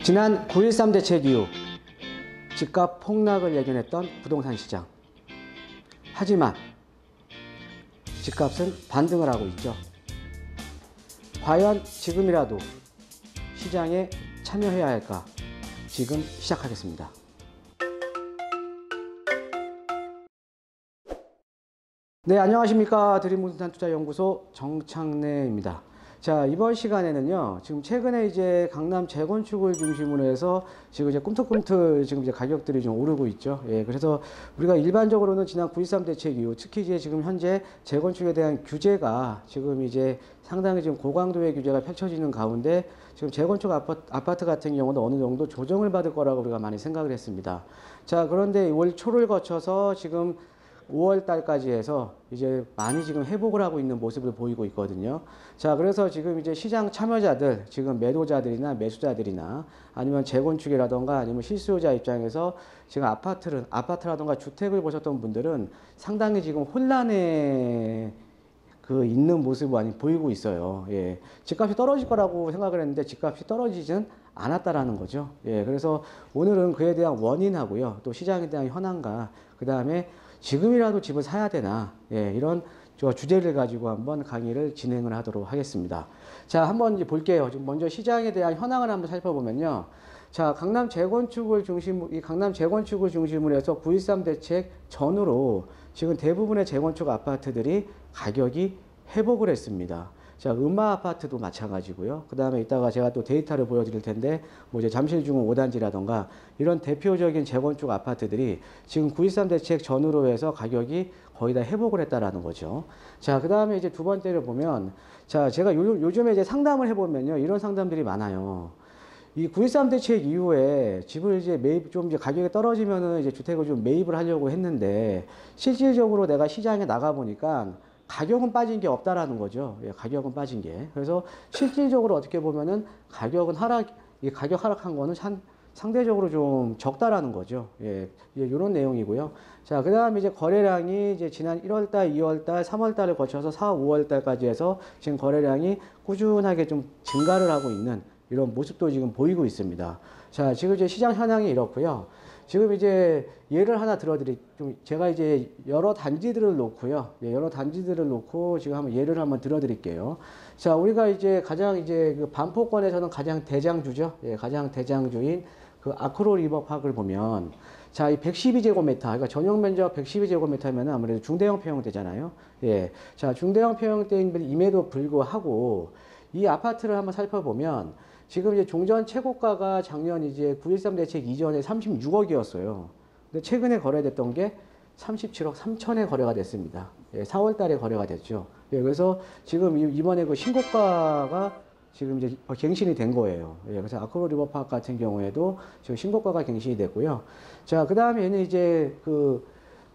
지난 9.13 대책 이후 집값 폭락을 예견했던 부동산 시장. 하지만 집값은 반등을 하고 있죠. 과연 지금이라도 시장에 참여해야 할까? 지금 시작하겠습니다. 네, 안녕하십니까. 드림부동산투자연구소 정창래입니다. 자, 이번 시간에는요, 지금 최근에 이제 강남 재건축을 중심으로 해서 지금 이제 꿈틀꿈틀 지금 이제 가격들이 좀 오르고 있죠. 예, 그래서 우리가 일반적으로는 지난 9.13 대책 이후 특히 이제 지금 현재 재건축에 대한 규제가 지금 이제 상당히 지금 고강도의 규제가 펼쳐지는 가운데 지금 재건축 아파트 같은 경우는 어느 정도 조정을 받을 거라고 우리가 많이 생각을 했습니다. 자, 그런데 올 초를 거쳐서 지금 5월 달까지 해서 이제 많이 지금 회복을 하고 있는 모습을 보이고 있거든요. 자, 그래서 지금 이제 시장 참여자들, 지금 매도자들이나 매수자들이나 아니면 재건축이라던가 아니면 실수요자 입장에서 지금 아파트라던가 주택을 보셨던 분들은 상당히 지금 혼란에 있는 모습을 많이 보이고 있어요. 예. 집값이 떨어질 거라고 생각을 했는데 집값이 떨어지지는 않았다라는 거죠. 예. 그래서 오늘은 그에 대한 원인하고요. 또 시장에 대한 현황과 그 다음에 지금이라도 집을 사야 되나, 예, 이런 주제를 가지고 한번 강의를 진행을 하도록 하겠습니다. 자, 한번 이제 볼게요. 지금 먼저 시장에 대한 현황을 한번 살펴보면요. 자, 강남 재건축을 중심으로 해서 9.13 대책 전후로 지금 대부분의 재건축 아파트들이 가격이 회복을 했습니다. 자, 음마 아파트도 마찬가지고요. 그 다음에 이따가 제가 또 데이터를 보여드릴 텐데, 뭐 이제 잠실중흥 5단지라던가 이런 대표적인 재건축 아파트들이 지금 9.13 대책 전후로 해서 가격이 거의 다 회복을 했다라는 거죠. 자, 그 다음에 이제 두 번째를 보면, 자, 제가 요즘에 이제 상담을 해보면요. 이런 상담들이 많아요. 이 9.13 대책 이후에 집을 이제 이제 가격이 떨어지면은 이제 주택을 좀 매입을 하려고 했는데, 실질적으로 내가 시장에 나가보니까 가격은 빠진 게 없다라는 거죠. 예, 가격은 빠진 게. 그래서 실질적으로 어떻게 보면은 가격 하락한 거는 상대적으로 좀 적다라는 거죠. 예, 이런 내용이고요. 자, 그 다음에 이제 거래량이 이제 지난 1월달, 2월달, 3월달을 거쳐서 4, 5월달까지 해서 지금 거래량이 꾸준하게 좀 증가를 하고 있는 이런 모습도 지금 보이고 있습니다. 자, 지금 이제 시장 현황이 이렇고요. 지금 이제 예를 하나 제가 이제 여러 단지들을 놓고요. 예, 여러 단지들을 놓고 지금 한번 들어드릴게요. 자, 우리가 이제 가장 이제 그 반포권에서는 가장 대장주죠. 예, 가장 대장주인 그 아크로 리버파크를 보면, 자, 이 112제곱미터, 그러니까 전용 면적 112제곱미터면 아무래도 중대형 평형대잖아요. 예. 자, 중대형 평형대임에도 불구하고 이 아파트를 한번 살펴보면 지금 이제 종전 최고가가 작년 이제 9.13 대책 이전에 36억이었어요. 근데 최근에 거래됐던 게 37억 3천에 거래가 됐습니다. 예, 4월 달에 거래가 됐죠. 예, 그래서 지금 이번에 그 신고가가 지금 이제 갱신이 된 거예요. 예, 그래서 아크로 리버파크 같은 경우에도 지금 신고가가 갱신이 됐고요. 자, 그 다음에 얘는 이제 그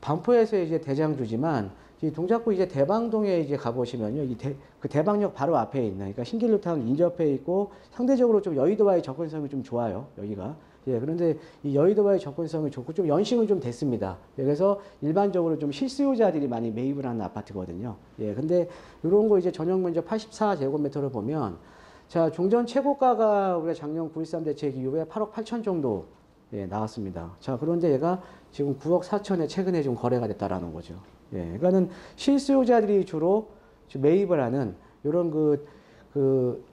반포에서 이제 대장주지만 이 동작구 이제 대방동에 이제 가보시면요. 그 대방역 바로 앞에 있는, 그러니까 신길루타운 인접해 있고 상대적으로 좀 여의도와의 접근성이 좀 좋아요. 여기가. 예, 그런데 이 여의도와의 접근성이 좋고 좀 연식은 좀 됐습니다. 예, 그래서 일반적으로 좀 실수요자들이 많이 매입을 하는 아파트거든요. 예, 근데 이런 거 이제 전용 면적 84제곱미터를 보면, 자, 종전 최고가가 우리가 작년 9.13 대책 이후에 8억 8천 정도 예, 나왔습니다. 자, 그런데 얘가 지금 9억 4천에 최근에 좀 거래가 됐다라는 거죠. 예, 그러니까는 실수요자들이 주로 매입을 하는 이런 그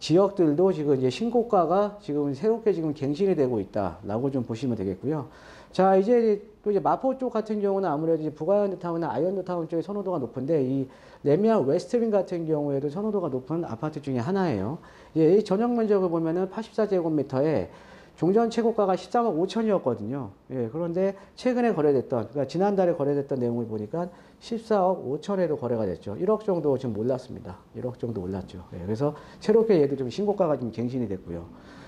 지역들도 지금 이제 신고가가 지금 새롭게 지금 갱신이 되고 있다라고 좀 보시면 되겠고요. 자, 이제 또 이제 마포 쪽 같은 경우는 아무래도 이제 북아현드타운이나 아현드타운 쪽의 선호도가 높은데 이 레미안 웨스트빈 같은 경우에도 선호도가 높은 아파트 중에 하나예요. 예, 이 전용 면적을 보면은 84제곱미터에 종전 최고가가 13억 5천이었거든요. 예, 그런데 최근에 그러니까 지난달에 거래됐던 내용을 보니까 14억 5천에도 거래가 됐죠. 1억 정도 지금 올랐습니다. 1억 정도 올랐죠. 예, 그래서 새롭게 얘도 좀 신고가가 좀 갱신이 됐고요.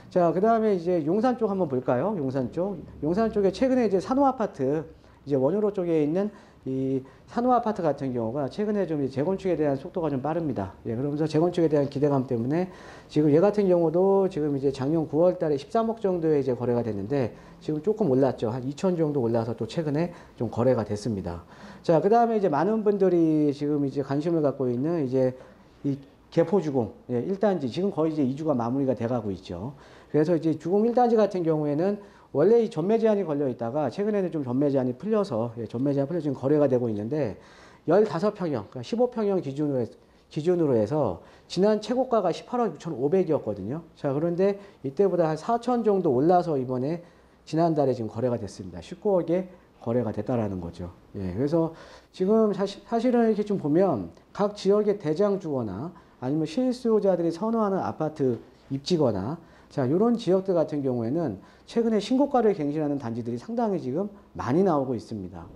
자, 그 다음에 이제 용산 쪽 한번 볼까요? 용산 쪽. 용산 쪽에 최근에 이제 산호아파트, 이제 원효로 쪽에 있는 이 산호아파트 같은 경우가 최근에 좀 재건축에 대한 속도가 좀 빠릅니다. 예, 그러면서 재건축에 대한 기대감 때문에 지금 얘 같은 경우도 지금 이제 작년 9월 달에 13억 정도에 이제 거래가 됐는데 지금 조금 올랐죠. 한 2천 정도 올라서 또 최근에 좀 거래가 됐습니다. 자, 그 다음에 이제 많은 분들이 지금 이제 관심을 갖고 있는 이제 이 개포주공, 예, 1단지, 지금 거의 이제 2주가 마무리가 돼가고 있죠. 그래서 이제 주공 1단지 같은 경우에는 원래 이 전매 제한이 걸려 있다가 최근에는 좀 전매 제한이 풀려서 전매 제한 풀려 지금 거래가 되고 있는데 15평형, 그러니까 15평형 기준으로 해서 지난 최고가가 18억 6,500이었거든요. 자, 그런데 이때보다 한 4천 정도 올라서 이번에 지난달에 지금 거래가 됐습니다. 19억에 거래가 됐다라는 거죠. 예, 그래서 지금 사실은 이렇게 좀 보면 각 지역의 대장 주거나 아니면 실수요자들이 선호하는 아파트 입지거나 자, 이런 지역들 같은 경우에는 최근에 신고가를 갱신하는 단지들이 상당히 지금 많이 나오고 있습니다.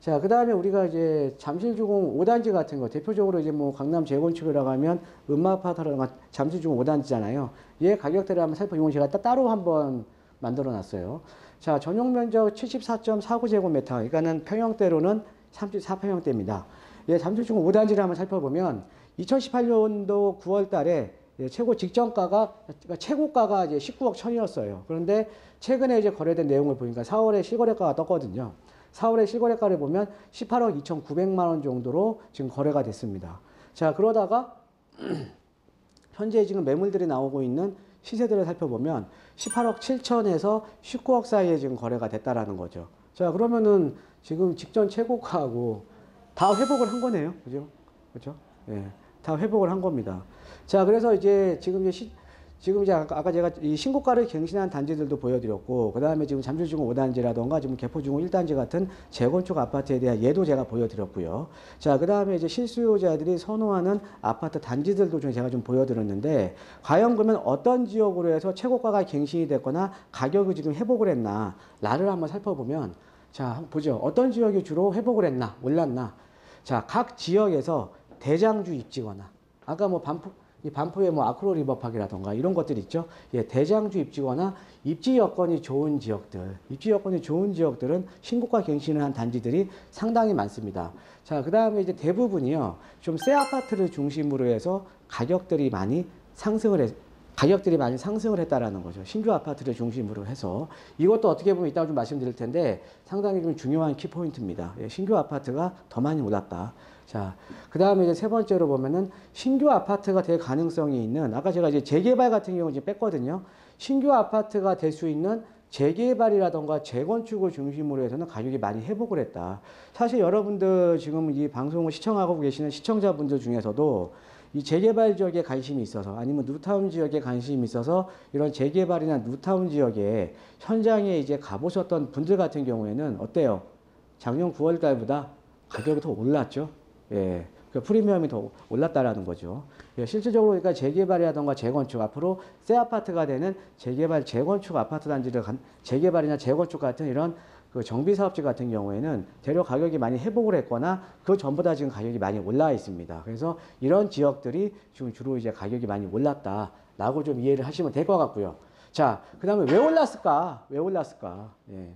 자, 그 다음에 우리가 이제 잠실주공 5단지 같은 거, 대표적으로 이제 뭐 강남 재건축이라고 하면 음마아파트라든가 잠실주공 5단지잖아요. 얘 가격대를 한번 살펴보면 제가 따로 한번 만들어 놨어요. 자, 전용 면적 74.49제곱미터, 그러니까는 평형대로는 34평형대입니다. 예, 잠실주공 5단지를 한번 살펴보면 2018년도 9월 달에 최고 직전가가, 그러니까 최고가가 이제 19억 1천이었어요. 그런데 최근에 이제 거래된 내용을 보니까 4월에 실거래가가 떴거든요. 4월에 실거래가를 보면 18억 2,900만 원 정도로 지금 거래가 됐습니다. 자, 그러다가 현재 지금 매물들이 나오고 있는 시세들을 살펴보면 18억 7천에서 19억 사이에 지금 거래가 됐다라는 거죠. 자, 그러면은 지금 직전 최고가하고 다 회복을 한 거네요. 그죠? 그죠? 예. 다 회복을 한 겁니다. 자, 그래서 이제 지금 이제 아까 제가 이 신고가를 갱신한 단지들도 보여드렸고, 그 다음에 지금 잠실주공 5단지라던가 지금 개포주공 1단지 같은 재건축 아파트에 대한 예도 제가 보여드렸고요. 자, 그 다음에 이제 실수요자들이 선호하는 아파트 단지들도 제가 좀 보여드렸는데, 과연 그러면 어떤 지역으로 해서 최고가가 갱신이 됐거나 가격이 지금 회복을 했나, 나를 한번 살펴보면, 자, 한번 보죠. 어떤 지역이 주로 회복을 했나, 올랐나. 자, 각 지역에서 대장주 입지거나, 아까 뭐 반포의 뭐 아크로 리버파크라던가 이런 것들 있죠. 예, 대장주 입지거나 입지 여건이 좋은 지역들은 신고가 갱신을 한 단지들이 상당히 많습니다. 자, 그 다음에 이제 대부분이요, 좀 새 아파트를 중심으로 해서 가격들이 많이 상승을 했다라는 거죠. 신규 아파트를 중심으로 해서. 이것도 어떻게 보면 이따가 좀 말씀드릴 텐데 상당히 좀 중요한 키포인트입니다. 예, 신규 아파트가 더 많이 올랐다. 자, 그 다음에 이제 세 번째로 보면은 신규 아파트가 될 가능성이 있는, 아까 제가 이제 재개발 같은 경우 이제 뺐거든요. 신규 아파트가 될 수 있는 재개발이라던가 재건축을 중심으로 해서는 가격이 많이 회복을 했다. 사실 여러분들 지금 이 방송을 시청하고 계시는 시청자분들 중에서도 이 재개발 지역에 관심이 있어서 아니면 뉴타운 지역에 관심이 있어서 이런 재개발이나 뉴타운 지역에 현장에 이제 가보셨던 분들 같은 경우에는 어때요? 작년 9월 달보다 가격이 더 올랐죠? 예. 그 프리미엄이 더 올랐다라는 거죠. 예, 실질적으로 그러니까 재개발이라던가 재건축, 앞으로 새 아파트가 되는 재개발, 재건축 아파트 단지를 재개발이나 재건축 같은 이런 그 정비 사업지 같은 경우에는 대략 가격이 많이 회복을 했거나 그 전보다 지금 가격이 많이 올라 있습니다. 그래서 이런 지역들이 지금 주로 이제 가격이 많이 올랐다라고 좀 이해를 하시면 될 것 같고요. 자, 그 다음에 왜 올랐을까? 예.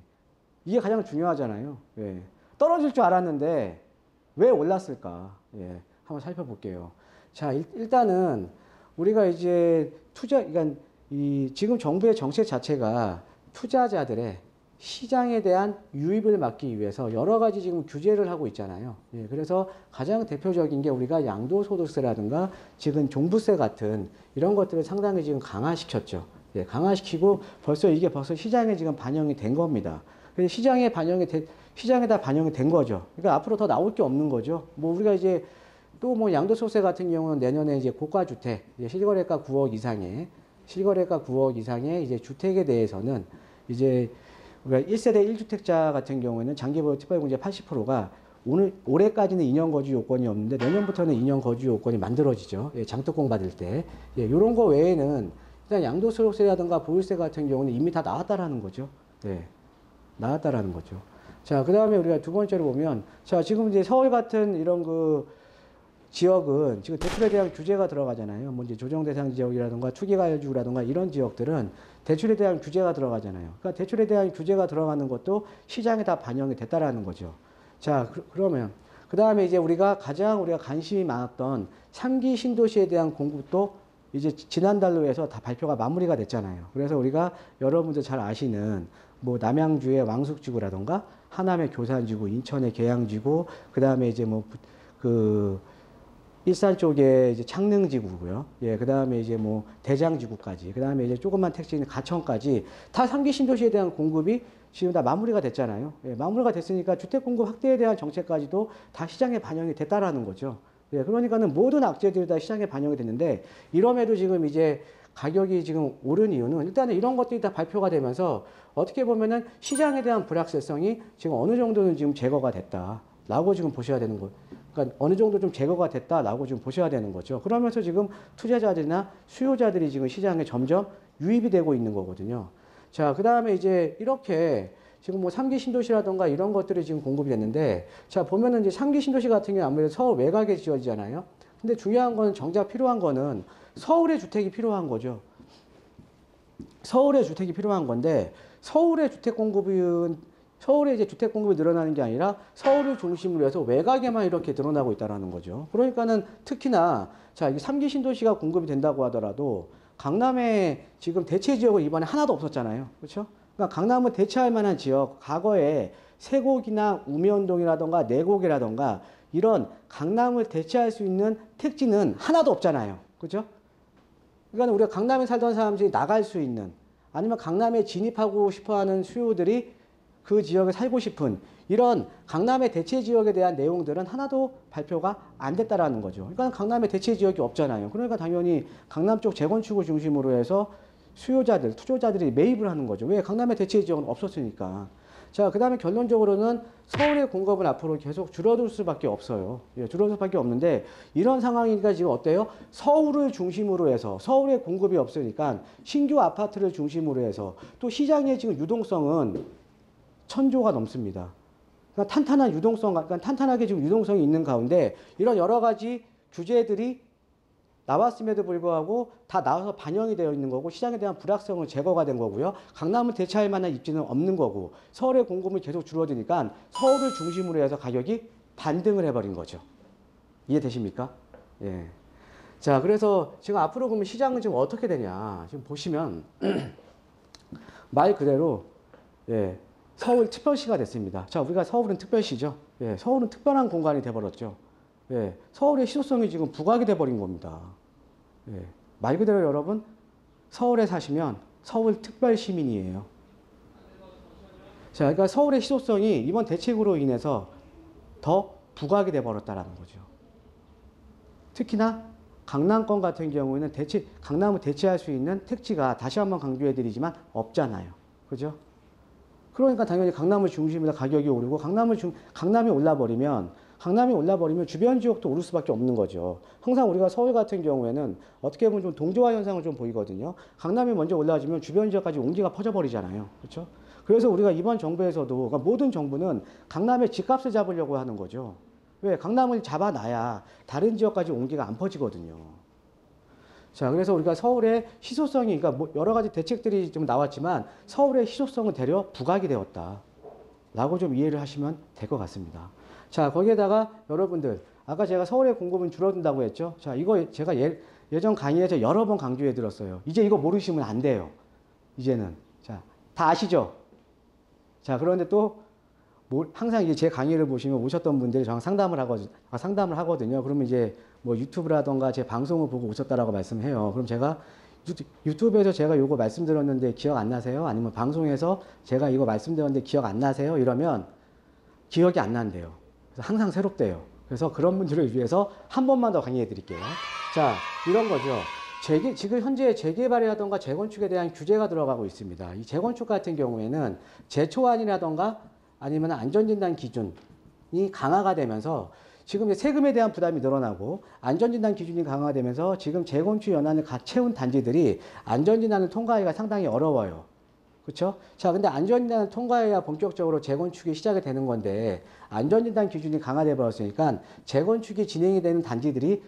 이게 가장 중요하잖아요. 예. 떨어질 줄 알았는데 왜 올랐을까? 예. 한번 살펴볼게요. 자, 일단은 우리가 이제 그러니까 지금 정부의 정책 자체가 투자자들의 시장에 대한 유입을 막기 위해서 여러 가지 지금 규제를 하고 있잖아요. 예, 그래서 가장 대표적인 게 우리가 양도소득세라든가 지금 종부세 같은 이런 것들을 상당히 지금 강화시켰죠. 예, 강화시키고 이게 벌써 시장에 지금 반영이 된 겁니다. 그래서 시장에다 반영이 된 거죠. 그러니까 앞으로 더 나올 게 없는 거죠. 뭐 우리가 이제 또 뭐 양도소득세 같은 경우는 내년에 이제 고가주택, 이제 실거래가 9억 이상의 이제 주택에 대해서는 이제 우리가 1세대 1주택자 같은 경우에는 장기보유 특별공제 80%가 올해까지는 2년 거주 요건이 없는데 내년부터는 2년 거주 요건이 만들어지죠. 예, 장특공 받을 때. 예, 요런 거 외에는 일단 양도소득세라든가 보유세 같은 경우는 이미 다 나왔다라는 거죠. 예, 나왔다라는 거죠. 자, 그 다음에 우리가 두 번째로 보면, 자, 지금 이제 서울 같은 이런 그 지역은 지금 대출에 대한 규제가 들어가잖아요. 뭐 이제 조정대상 지역이라든가 투기가율주라든가 이런 지역들은 대출에 대한 규제가 들어가잖아요. 그러니까 대출에 대한 규제가 들어가는 것도 시장에 다 반영이 됐다라는 거죠. 자, 그러면 그 다음에 이제 우리가 관심이 많았던 3기 신도시에 대한 공급도 이제 지난달로 해서 다 발표가 마무리가 됐잖아요. 그래서 우리가 여러분들 잘 아시는 뭐 남양주의 왕숙지구라든가 하남의 교산지구, 인천의 계양지구, 그 다음에 이제 뭐 그 일산 쪽에 이제 창릉지구고요. 예, 그 다음에 이제 뭐 대장지구까지, 그 다음에 이제 조그만 택지인 가천까지 다 3기 신도시에 대한 공급이 지금 다 마무리가 됐잖아요. 예, 마무리가 됐으니까 주택 공급 확대에 대한 정책까지도 다 시장에 반영이 됐다라는 거죠. 예, 그러니까는 모든 악재들이 다 시장에 반영이 됐는데 이럼에도 지금 이제 가격이 지금 오른 이유는 일단은 이런 것들이 다 발표가 되면서 어떻게 보면은 시장에 대한 불확실성이 지금 어느 정도는 지금 제거가 됐다라고 지금 보셔야 되는 거예요. 그러니까 어느 정도 좀 제거가 됐다라고 지금 보셔야 되는 거죠. 그러면서 지금 투자자들이나 수요자들이 지금 시장에 점점 유입이 되고 있는 거거든요. 자, 그 다음에 이제 이렇게 지금 뭐 3기 신도시라던가 이런 것들이 지금 공급이 됐는데, 자, 보면은 이제 3기 신도시 같은 경우는 아무래도 서울 외곽에 지어지잖아요. 근데 중요한 거는 정작 필요한 거는 서울의 주택이 필요한 거죠. 서울의 주택이 필요한 건데, 서울의 주택 공급은 서울에 이제 주택 공급이 늘어나는 게 아니라 서울을 중심으로 해서 외곽에만 이렇게 드러나고 있다라는 거죠. 그러니까는 특히나 자, 이게 3기 신도시가 공급이 된다고 하더라도 강남에 지금 대체 지역은 이번에 하나도 없었잖아요. 그렇죠? 그러니까 강남을 대체할 만한 지역, 과거에 세곡이나 우면동이라던가 내곡이라던가 이런 강남을 대체할 수 있는 택지는 하나도 없잖아요. 그렇죠? 그러니까 우리가 강남에 살던 사람들이 나갈 수 있는 아니면 강남에 진입하고 싶어하는 수요들이 그 지역에 살고 싶은 이런 강남의 대체 지역에 대한 내용들은 하나도 발표가 안 됐다라는 거죠. 그러니까 강남의 대체 지역이 없잖아요. 그러니까 당연히 강남 쪽 재건축을 중심으로 해서 수요자들, 투자자들이 매입을 하는 거죠. 왜? 강남의 대체 지역은 없었으니까. 자, 그 다음에 결론적으로는 서울의 공급은 앞으로 계속 줄어들 수밖에 없어요. 예, 줄어들 수밖에 없는데 이런 상황이니까 지금 어때요? 서울을 중심으로 해서 서울의 공급이 없으니까 신규 아파트를 중심으로 해서 또 시장의 지금 유동성은 1,000조가 넘습니다. 그러니까 탄탄한 유동성, 그러니까 탄탄하게 지금 유동성이 있는 가운데 이런 여러 가지 규제들이 나왔음에도 불구하고 다 나와서 반영이 되어 있는 거고 시장에 대한 불확성은 제거가 된 거고요. 강남을 대체할 만한 입지는 없는 거고 서울의 공급이 계속 줄어드니까 서울을 중심으로 해서 가격이 반등을 해버린 거죠. 이해되십니까? 예. 자, 그래서 지금 앞으로 보면 시장은 지금 어떻게 되냐. 지금 보시면 말 그대로 예, 서울 특별시가 됐습니다. 자, 우리가 서울은 특별시죠. 예, 서울은 특별한 공간이 돼버렸죠. 예, 서울의 시소성이 지금 부각이 돼버린 겁니다. 예, 말 그대로 여러분, 서울에 사시면 서울 특별 시민이에요. 자, 그러니까 서울의 시소성이 이번 대책으로 인해서 더 부각이 돼버렸다라는 거죠. 특히나 강남권 같은 경우에는 강남을 대체할 수 있는 택지가 다시 한번 강조해드리지만 없잖아요. 그죠? 그러니까 당연히 강남을 중심으로 가격이 오르고 강남이 올라버리면 주변 지역도 오를 수밖에 없는 거죠. 항상 우리가 서울 같은 경우에는 어떻게 보면 좀 동조화 현상을 좀 보이거든요. 강남이 먼저 올라와주면 주변 지역까지 온기가 퍼져버리잖아요. 그렇죠? 그래서 우리가 이번 정부에서도 그러니까 모든 정부는 강남의 집값을 잡으려고 하는 거죠. 왜? 강남을 잡아놔야 다른 지역까지 온기가 안 퍼지거든요. 자, 그래서 우리가 서울의 희소성이, 그러니까 뭐 여러 가지 대책들이 좀 나왔지만 서울의 희소성은 되려 부각이 되었다. 라고 좀 이해를 하시면 될 것 같습니다. 자, 거기에다가 여러분들, 아까 제가 서울의 공급은 줄어든다고 했죠? 자, 이거 제가 예전 강의에서 여러 번 강조해 드렸어요. 이제 이거 모르시면 안 돼요. 이제는. 자, 다 아시죠? 자, 그런데 또, 항상 이제 제 강의를 보시면 오셨던 분들이 저랑 상담을 하거든요. 그러면 이제 뭐 유튜브라던가 제 방송을 보고 오셨다라고 말씀해요. 그럼 제가 유튜브에서 제가 이거 말씀드렸는데 기억 안 나세요? 아니면 방송에서 제가 이거 말씀드렸는데 기억 안 나세요? 이러면 기억이 안 난대요. 그래서 항상 새롭대요. 그래서 그런 분들을 위해서 한 번만 더 강의해 드릴게요. 자, 이런 거죠. 지금 현재 재개발이라던가 재건축에 대한 규제가 들어가고 있습니다. 이 재건축 같은 경우에는 재초안이라던가 아니면 안전진단 기준이 강화가 되면서 지금 세금에 대한 부담이 늘어나고 안전진단 기준이 강화되면서 지금 재건축 연한을 갓 채운 단지들이 안전진단을 통과하기가 상당히 어려워요. 그렇죠? 자, 근데 안전진단을 통과해야 본격적으로 재건축이 시작이 되는 건데 안전진단 기준이 강화돼 버렸으니까 재건축이 진행이 되는 단지들이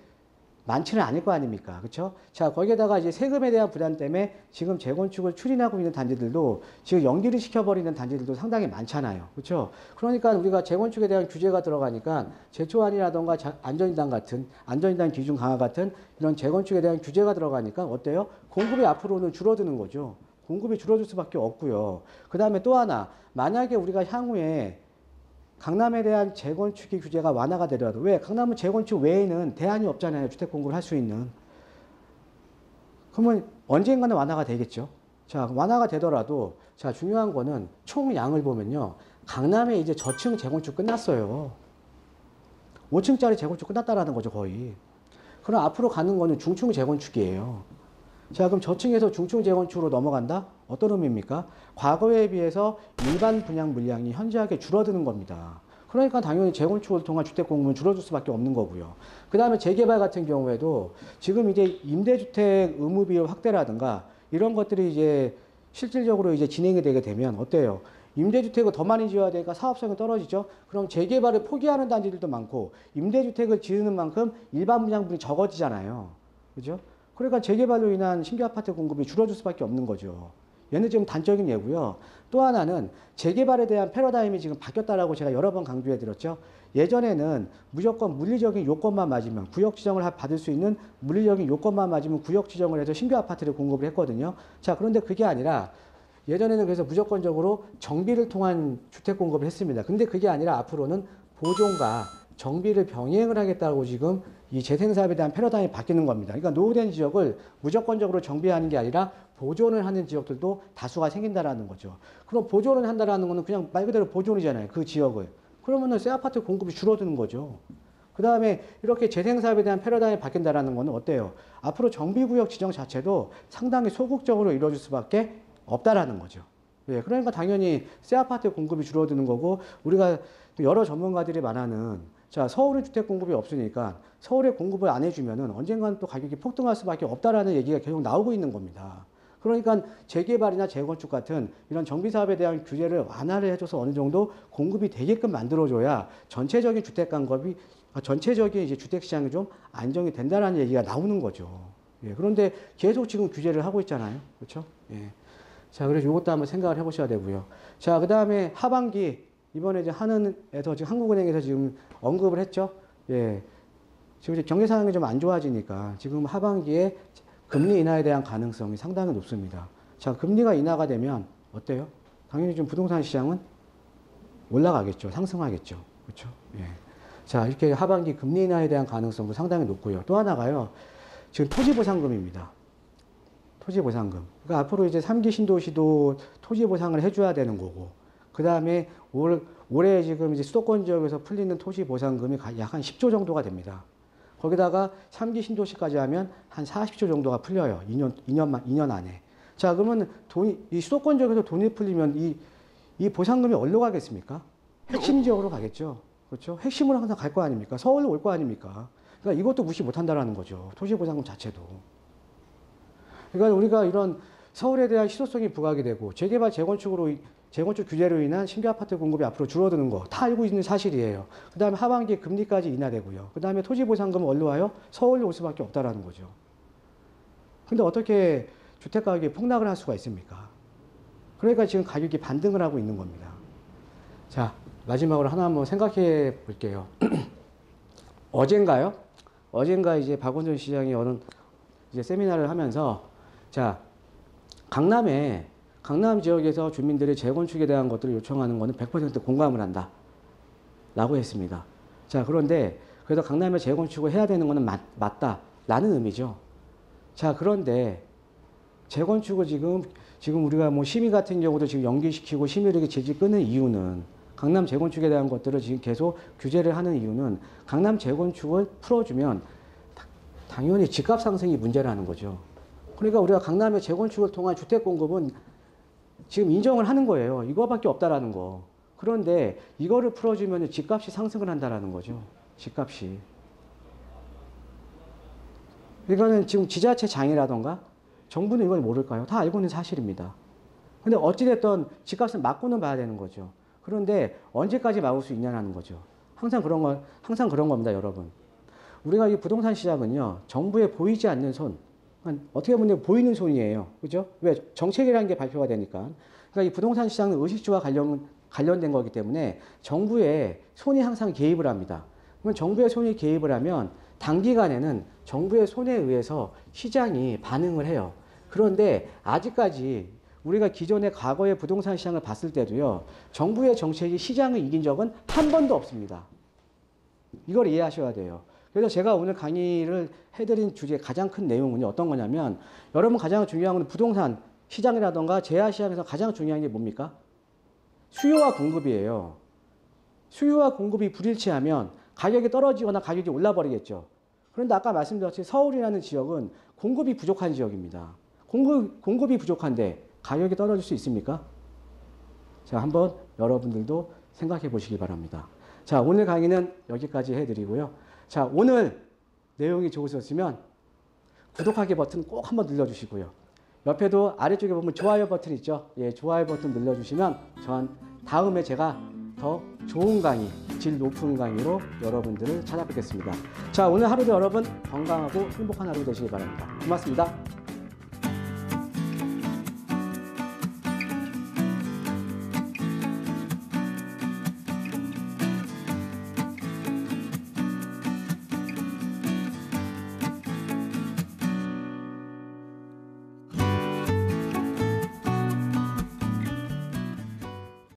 많지는 않을 거 아닙니까? 그렇죠? 자, 거기에다가 이제 세금에 대한 부담 때문에 지금 재건축을 추진하고 있는 단지들도 지금 연기를 시켜버리는 단지들도 상당히 많잖아요. 그렇죠? 그러니까 우리가 재건축에 대한 규제가 들어가니까 재초안이라던가 안전진단 기준 강화 같은 이런 재건축에 대한 규제가 들어가니까 어때요? 공급이 앞으로는 줄어드는 거죠. 공급이 줄어들 수밖에 없고요. 그 다음에 또 하나, 만약에 우리가 향후에 강남에 대한 재건축의 규제가 완화가 되더라도 왜? 강남은 재건축 외에는 대안이 없잖아요. 주택 공급을 할 수 있는. 그러면 언젠가는 완화가 되겠죠. 자, 완화가 되더라도 자, 중요한 거는 총량을 보면요. 강남에 이제 저층 재건축 끝났어요. 5층짜리 재건축 끝났다라는 거죠, 거의. 그럼 앞으로 가는 거는 중층 재건축이에요. 자, 그럼 저층에서 중층 재건축으로 넘어간다? 어떤 의미입니까? 과거에 비해서 일반 분양 물량이 현저하게 줄어드는 겁니다. 그러니까 당연히 재건축을 통한 주택 공급은 줄어들 수밖에 없는 거고요. 그 다음에 재개발 같은 경우에도 지금 이제 임대주택 의무 비율 확대라든가 이런 것들이 이제 실질적으로 이제 진행이 되게 되면 어때요? 임대주택을 더 많이 지어야 되니까 사업성이 떨어지죠. 그럼 재개발을 포기하는 단지들도 많고 임대주택을 지으는 만큼 일반 분양분이 적어지잖아요. 그죠? 그러니까 재개발로 인한 신규 아파트 공급이 줄어들 수밖에 없는 거죠. 얘는 지금 단적인 예고요. 또 하나는 재개발에 대한 패러다임이 지금 바뀌었다라고 제가 여러 번 강조해 드렸죠. 예전에는 무조건 물리적인 요건만 맞으면 구역 지정을 받을 수 있는 물리적인 요건만 맞으면 구역 지정을 해서 신규 아파트를 공급을 했거든요. 자, 그런데 그게 아니라 예전에는 그래서 무조건적으로 정비를 통한 주택 공급을 했습니다. 근데 그게 아니라 앞으로는 보존과 정비를 병행을 하겠다고 지금 이 재생사업에 대한 패러다임이 바뀌는 겁니다. 그러니까 노후된 지역을 무조건적으로 정비하는 게 아니라 보존을 하는 지역들도 다수가 생긴다라는 거죠. 그럼 보존을 한다라는 거는 그냥 말 그대로 보존이잖아요. 그 지역을. 그러면은 새 아파트 공급이 줄어드는 거죠. 그 다음에 이렇게 재생사업에 대한 패러다임이 바뀐다라는 거는 어때요? 앞으로 정비구역 지정 자체도 상당히 소극적으로 이루어질 수밖에 없다라는 거죠. 예, 그러니까 당연히 새 아파트 공급이 줄어드는 거고 우리가 여러 전문가들이 말하는 자, 서울의 주택 공급이 없으니까 서울에 공급을 안 해주면은 언젠가는 또 가격이 폭등할 수밖에 없다라는 얘기가 계속 나오고 있는 겁니다. 그러니까 재개발이나 재건축 같은 이런 정비사업에 대한 규제를 완화를 해줘서 어느 정도 공급이 되게끔 만들어줘야 전체적인 주택 공급이 전체적인 이제 주택 시장이 좀 안정이 된다라는 얘기가 나오는 거죠. 예, 그런데 계속 지금 규제를 하고 있잖아요. 그렇죠? 예. 자, 그래서 이것도 한번 생각을 해보셔야 되고요. 자, 그 다음에 하반기 이번에 이제 한은에서 지금 한국은행에서 지금 언급을 했죠. 예. 지금 이제 경제 상황이 좀 안 좋아지니까 지금 하반기에 금리 인하에 대한 가능성이 상당히 높습니다. 자, 금리가 인하가 되면 어때요? 당연히 좀 부동산 시장은 올라가겠죠. 상승하겠죠. 그렇죠? 예. 자, 이렇게 하반기 금리 인하에 대한 가능성도 상당히 높고요. 또 하나가요. 지금 토지보상금입니다. 토지보상금. 그러니까 앞으로 이제 3기 신도시도 토지보상을 해줘야 되는 거고, 그 다음에 올해 지금 이제 수도권 지역에서 풀리는 토지보상금이 약 한 10조 정도가 됩니다. 거기다가 3기 신도시까지 하면 한 40조 정도가 풀려요. 2년 안에. 자, 그러면 이 수도권 지역에서 돈이 풀리면 이 보상금이 어디로 가겠습니까? 핵심 지역으로 가겠죠. 그렇죠? 핵심으로 항상 갈 거 아닙니까? 서울로 올 거 아닙니까? 그러니까 이것도 무시 못 한다라는 거죠. 토지보상금 자체도. 그러니까 우리가 이런 서울에 대한 희소성이 부각이 되고 재개발 재건축 규제로 인한 신규 아파트 공급이 앞으로 줄어드는 거 다 알고 있는 사실이에요. 그 다음에 하반기에 금리까지 인하되고요. 그 다음에 토지보상금은 어디로 와요? 서울로 올 수밖에 없다라는 거죠. 근데 어떻게 주택가격이 폭락을 할 수가 있습니까? 그러니까 지금 가격이 반등을 하고 있는 겁니다. 자, 마지막으로 하나 한번 생각해 볼게요. 어젠가 이제 박원순 시장이 어느 이제 세미나를 하면서 자, 강남 지역에서 주민들이 재건축에 대한 것들을 요청하는 것은 100% 공감을 한다. 라고 했습니다. 자, 그런데 그래서 강남에 재건축을 해야 되는 것은 맞다. 라는 의미죠. 자, 그런데 재건축을 지금 우리가 뭐 심의 같은 경우도 지금 연기시키고 심의를 질질 끄는 이유는 강남 재건축에 대한 것들을 지금 계속 규제를 하는 이유는 강남 재건축을 풀어주면 당연히 집값 상승이 문제라는 거죠. 그러니까 우리가 강남의 재건축을 통한 주택 공급은 지금 인정을 하는 거예요. 이거밖에 없다라는 거. 그런데 이거를 풀어주면 집값이 상승을 한다라는 거죠. 집값이. 이거는 지금 지자체장이라던가 정부는 이걸 모를까요? 다 알고 있는 사실입니다. 근데 어찌됐든 집값은 막고는 봐야 되는 거죠. 그런데 언제까지 막을 수 있냐는 거죠. 항상 그런 겁니다, 여러분. 우리가 이 부동산 시장은요, 정부에 보이지 않는 손, 어떻게 보면 보이는 손이에요. 그죠? 왜? 정책이라는 게 발표가 되니까. 그러니까 이 부동산 시장은 의식주와 관련된 거기 때문에 정부의 손이 항상 개입을 합니다. 그러면 정부의 손이 개입을 하면 단기간에는 정부의 손에 의해서 시장이 반응을 해요. 그런데 아직까지 우리가 기존의 과거의 부동산 시장을 봤을 때도요. 정부의 정책이 시장을 이긴 적은 한 번도 없습니다. 이걸 이해하셔야 돼요. 그래서 제가 오늘 강의를 해드린 주제의 가장 큰 내용은 어떤 거냐면 여러분 가장 중요한 건 부동산 시장이라던가 재화시장에서 가장 중요한 게 뭡니까? 수요와 공급이에요. 수요와 공급이 불일치하면 가격이 떨어지거나 가격이 올라버리겠죠. 그런데 아까 말씀드렸듯이 서울이라는 지역은 공급이 부족한 지역입니다. 공급이 부족한데 가격이 떨어질 수 있습니까? 자, 한번 여러분들도 생각해 보시기 바랍니다. 자, 오늘 강의는 여기까지 해드리고요. 자, 오늘 내용이 좋으셨으면 구독하기 버튼 꼭 한번 눌러주시고요. 옆에도 아래쪽에 보면 좋아요 버튼 있죠? 예, 좋아요 버튼 눌러주시면 다음에 제가 더 좋은 강의, 질 높은 강의로 여러분들을 찾아뵙겠습니다. 자, 오늘 하루도 여러분 건강하고 행복한 하루 되시기 바랍니다. 고맙습니다.